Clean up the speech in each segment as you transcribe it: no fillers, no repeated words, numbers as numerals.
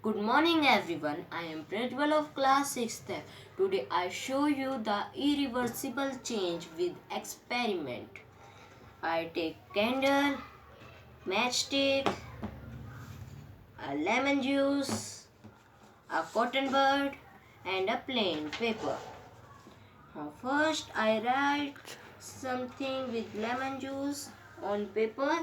Good morning everyone. I am Prajwal of class 6th. Today I show you the irreversible change with experiment. I take candle, matchstick, a lemon juice, a cotton bud and a plain paper. Now first I write something with lemon juice on paper.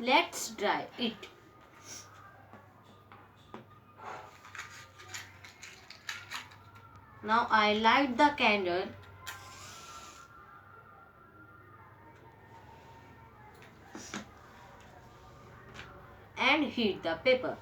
Let's dry it. Now I light the candle and heat the paper.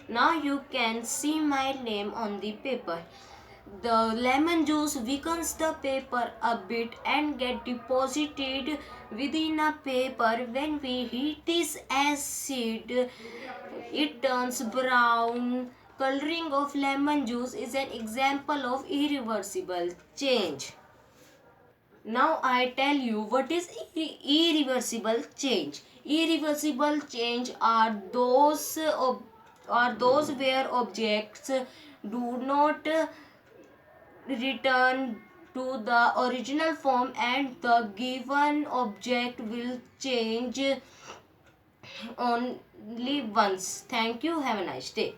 Now you can see my name on the paper. The lemon juice weakens the paper a bit and get deposited within a paper. When we heat this acid, it turns brown. Coloring of lemon juice is an example of irreversible change. Now I tell you what is irreversible change. Irreversible change are those where objects do not return to the original form and the given object will change only once. Thank you. Have a nice day.